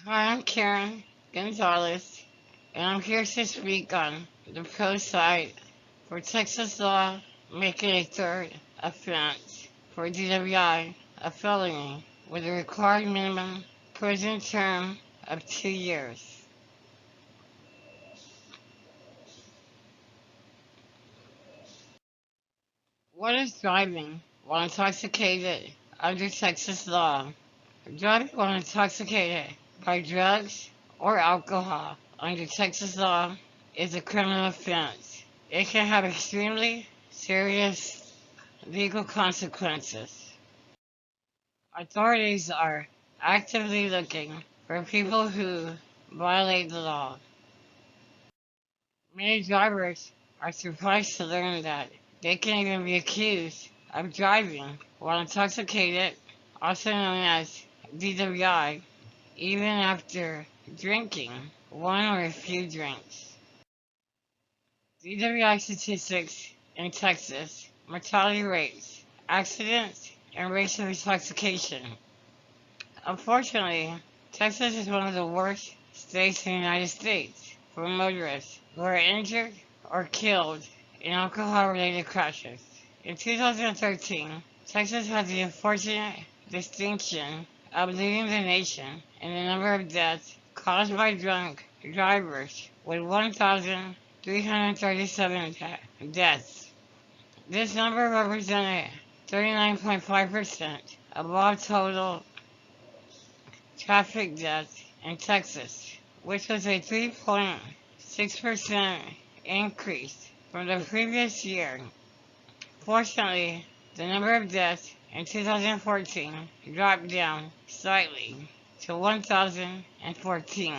Hi, I'm Karen Gonzales, and I'm here to speak on the pro side for Texas law making a third offense for DWI a felony with a required minimum prison term of 2 years. What is driving while intoxicated under Texas law? Driving while intoxicated by drugs or alcohol under Texas law is a criminal offense. It can have extremely serious legal consequences. Authorities are actively looking for people who violate the law. Many drivers are surprised to learn that they can even be accused of driving while intoxicated, also known as DWI, even after drinking one or a few drinks. DWI statistics in Texas, mortality rates, accidents, and rates of intoxication. Unfortunately, Texas is one of the worst states in the United States for motorists who are injured or killed in alcohol-related crashes. In 2013, Texas had the unfortunate distinction of leading the nation in the number of deaths caused by drunk drivers with 1,337 deaths. This number represented 39.5% of all total traffic deaths in Texas, which was a 3.6% increase from the previous year. Fortunately, the number of deaths in 2014 dropped down slightly to 1,014.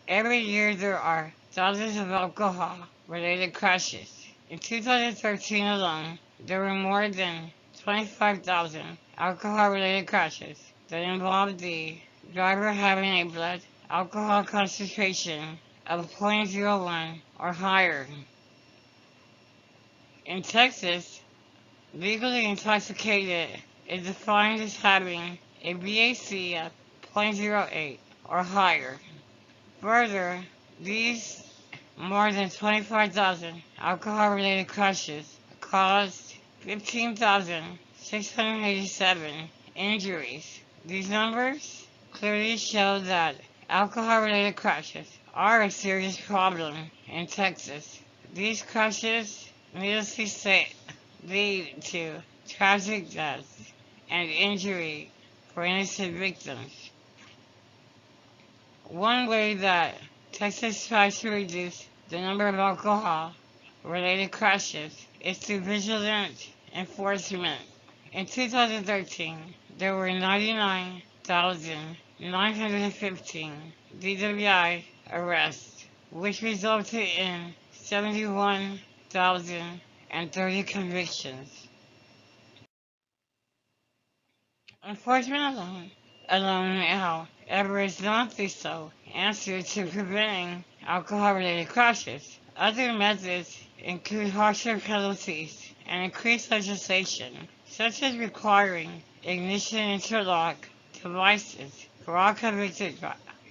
Every year there are thousands of alcohol-related crashes. In 2013 alone, there were more than 25,000 alcohol-related crashes that involved the driver having a blood alcohol concentration of 0.01 or higher. In Texas, legally intoxicated is defined as having a BAC of 0.08 or higher. Further, these more than 25,000 alcohol-related crashes caused 15,687 injuries. These numbers clearly show that alcohol-related crashes are a serious problem in Texas. These crashes, needless to say, lead to tragic deaths and injury for innocent victims. One way that Texas tries to reduce the number of alcohol-related crashes is through vigilant enforcement. In 2013, there were 99,915 DWI arrests, which resulted in 71,030 convictions. Enforcement alone, however, is not the sole answer to preventing alcohol-related crashes. Other methods include harsher penalties and increased legislation, such as requiring ignition interlock devices for all convicted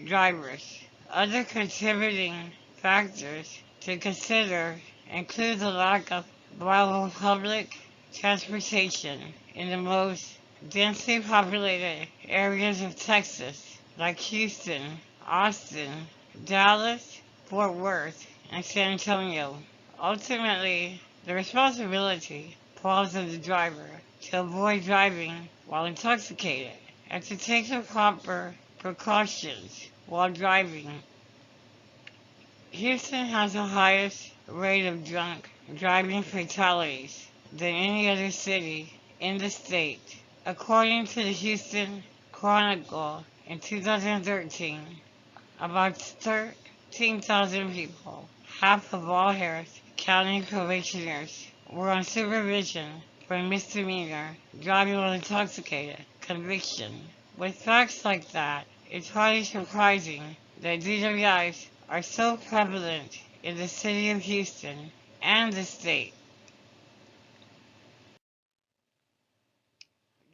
drivers. Other contributing factors to consider include the lack of viable public transportation in the most densely populated areas of Texas, like Houston, Austin, Dallas, Fort Worth, and San Antonio. Ultimately, the responsibility falls on the driver to avoid driving while intoxicated and to take the proper precautions while driving. Houston has the highest rate of drunk driving fatalities than any other city in the state. According to the Houston Chronicle in 2013, about 13,000 people, half of all Harris County probationers, were on supervision for a misdemeanor driving while intoxicated conviction. With facts like that, it's hardly surprising that DWIs are so prevalent in the city of Houston and the state.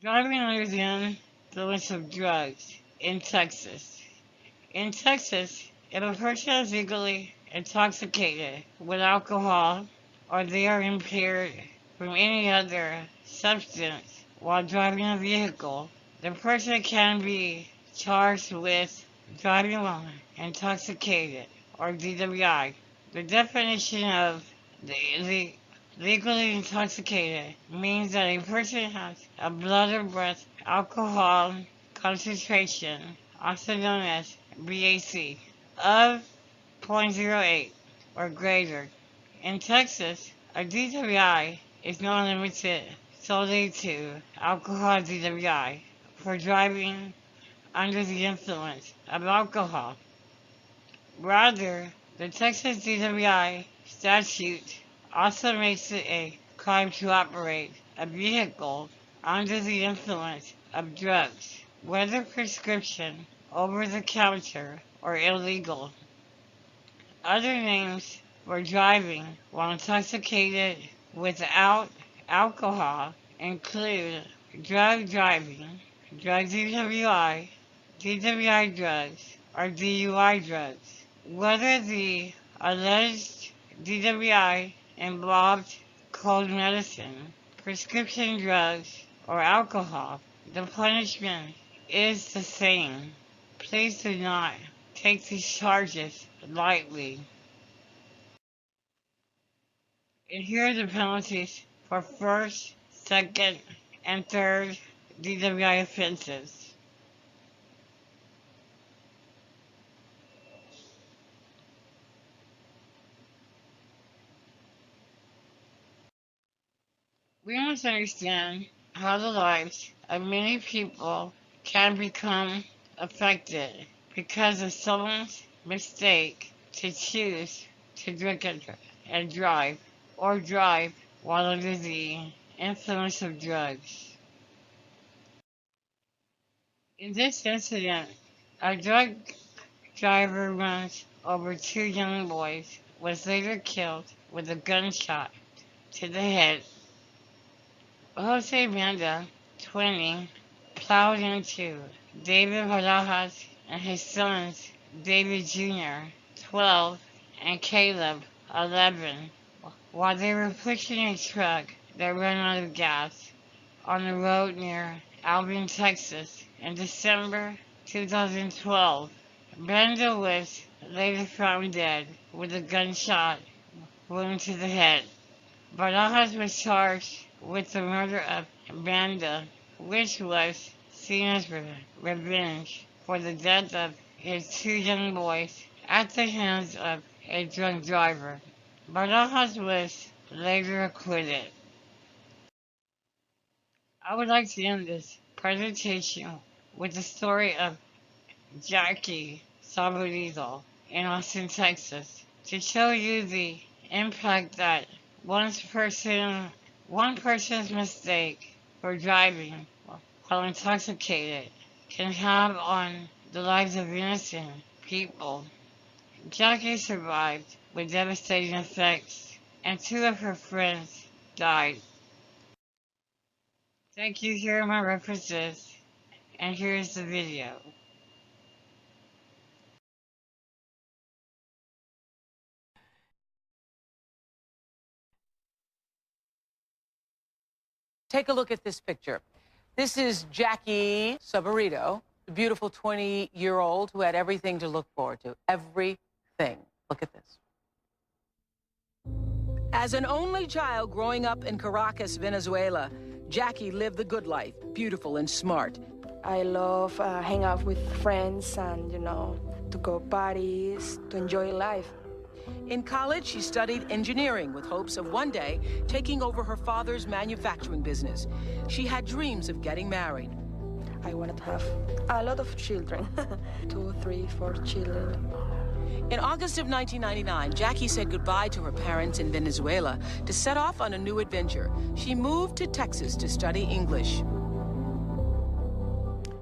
Driving under the influence of drugs in Texas In Texas, if a person is legally intoxicated with alcohol or they are impaired from any other substance while driving a vehicle, the person can be charged with driving while intoxicated or DWI. The definition of the legally intoxicated means that a person has a blood or breath alcohol concentration, also known as BAC, of 0.08 or greater. In Texas, a DWI is not limited solely to alcohol DWI for driving under the influence of alcohol. Rather, the Texas DWI statute also makes it a crime to operate a vehicle under the influence of drugs, whether prescription, over the counter, or illegal. Other names for driving while intoxicated without alcohol include drug driving, drug DWI, DWI drugs, or DUI drugs. Whether the alleged DWI involved cold medicine, prescription drugs, or alcohol, the punishment is the same. Please do not take these charges lightly. And here are the penalties for first, second, and third DWI offenses. We must understand how the lives of many people can become affected because of someone's mistake to choose to drink and drive, or drive while under the influence of drugs. In this incident, a drug driver runs over two young boys, was later killed with a gunshot to the head. Jose Banda, 20, plowed into David Barajas and his sons, David Jr., 12, and Caleb, 11, while they were pushing a truck that ran out of gas on the road near Albion, Texas, in December 2012. Banda was later found dead with a gunshot wound to the head. Barajas was charged with the murder of Banda, which was seen as revenge for the death of his two young boys at the hands of a drunk driver. Barajas was later acquitted. I would like to end this presentation with the story of Jackie Saborido in Austin, Texas, to show you the impact that one person's mistake for driving while intoxicated can have on the lives of innocent people. Jackie survived with devastating effects, and two of her friends died. Thank you. Here are my references, and here's the video. Take a look at this picture. This is Jackie Saborido, the beautiful 20-year-old who had everything to look forward to. Everything. Look at this. As an only child growing up in Caracas, Venezuela, Jackie lived the good life, beautiful and smart. I love hang out with friends and, to go parties, to enjoy life. In college, she studied engineering with hopes of one day taking over her father's manufacturing business. She had dreams of getting married. I wanted to have a lot of children, 2, 3, 4 children. In August of 1999, Jackie said goodbye to her parents in Venezuela to set off on a new adventure. She moved to Texas to study English.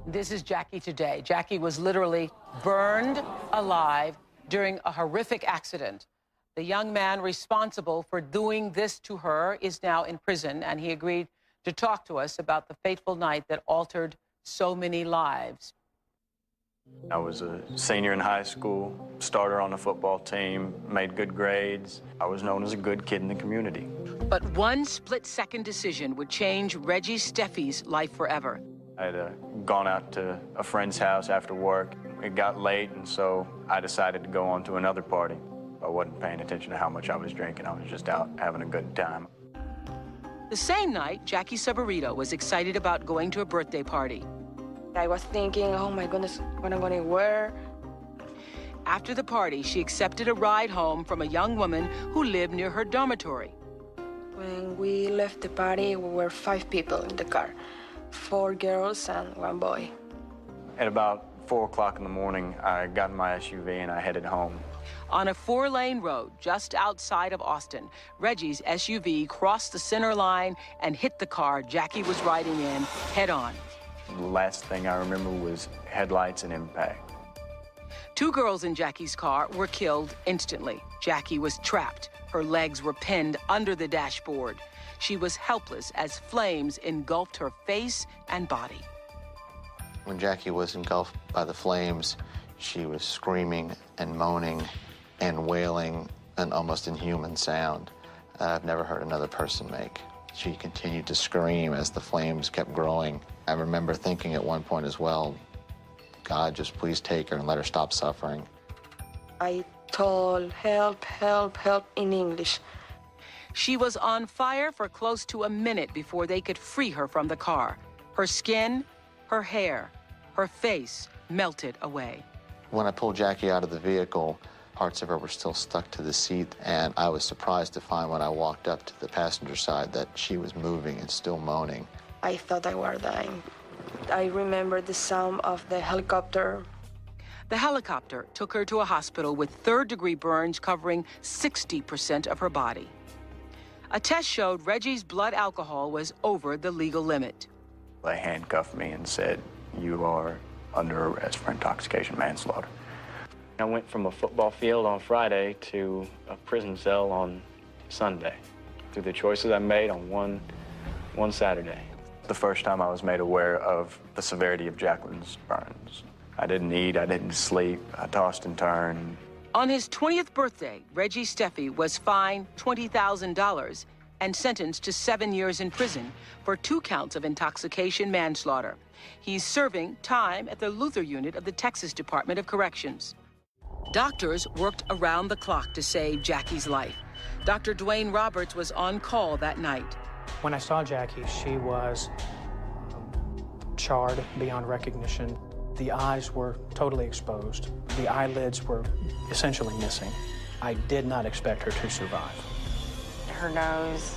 This is Jackie today. Jackie was literally burned alive during a horrific accident. The young man responsible for doing this to her is now in prison, and he agreed to talk to us about the fateful night that altered so many lives. I was a senior in high school, starter on the football team, made good grades. I was known as a good kid in the community. But one split-second decision would change Reggie Steffi's life forever. I had gone out to a friend's house after work. It got late, and so I decided to go on to another party. I wasn't paying attention to how much I was drinking. I was just out having a good time. The same night, Jackie Sabarito was excited about going to a birthday party. I was thinking, oh my goodness, what I'm gonna wear. After the party, she accepted a ride home from a young woman who lived near her dormitory. When we left the party, we were 5 people in the car, 4 girls and 1 boy. At about 4 o'clock in the morning, I got in my SUV and I headed home. On a 4-lane road just outside of Austin, Reggie's SUV crossed the center line and hit the car Jackie was riding in head-on. The last thing I remember was headlights and impact. 2 girls in Jackie's car were killed instantly. Jackie was trapped. Her legs were pinned under the dashboard. She was helpless as flames engulfed her face and body. When Jackie was engulfed by the flames, she was screaming and moaning and wailing an almost inhuman sound I've never heard another person make. She continued to scream as the flames kept growing. I remember thinking at one point as well, God, just please take her and let her stop suffering. I told, help, help, help in English. She was on fire for close to a minute before they could free her from the car. Her skin, her hair, her face melted away. When I pulled Jackie out of the vehicle, parts of her were still stuck to the seat, and I was surprised to find when I walked up to the passenger side that she was moving and still moaning. I thought I were dying. I remember the sound of the helicopter. The helicopter took her to a hospital with third-degree burns covering 60% of her body. A test showed Reggie's blood alcohol was over the legal limit. They handcuffed me and said, "You are under arrest for intoxication manslaughter." I went from a football field on Friday to a prison cell on Sunday through the choices I made on one Saturday. The first time I was made aware of the severity of Jacqueline's burns. I didn't eat, I didn't sleep, I tossed and turned. On his 20th birthday, Reggie Steffi was fined $20,000 and sentenced to 7 years in prison for 2 counts of intoxication manslaughter. He's serving time at the Luther unit of the Texas Department of Corrections. Doctors worked around the clock to save Jackie's life. Dr. Dwayne Roberts was on call that night. When I saw Jackie, she was charred beyond recognition. The eyes were totally exposed. The eyelids were essentially missing. I did not expect her to survive. Her nose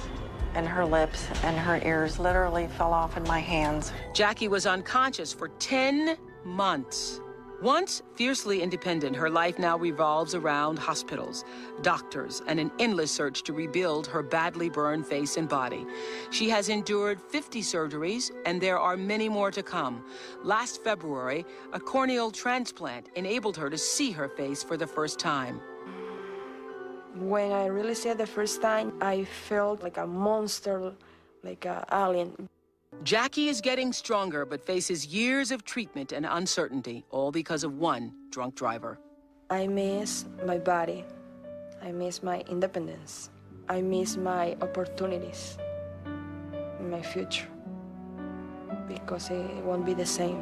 and her lips and her ears literally fell off in my hands. Jackie was unconscious for 10 months. Once fiercely independent, her life now revolves around hospitals, doctors, and an endless search to rebuild her badly burned face and body. She has endured 50 surgeries, and there are many more to come. Last February, a corneal transplant enabled her to see her face for the first time. When I really saw it the first time, I felt like a monster, like an alien. Jackie is getting stronger, but faces years of treatment and uncertainty, all because of one drunk driver. I miss my body. I miss my independence. I miss my opportunities in my future, because it won't be the same.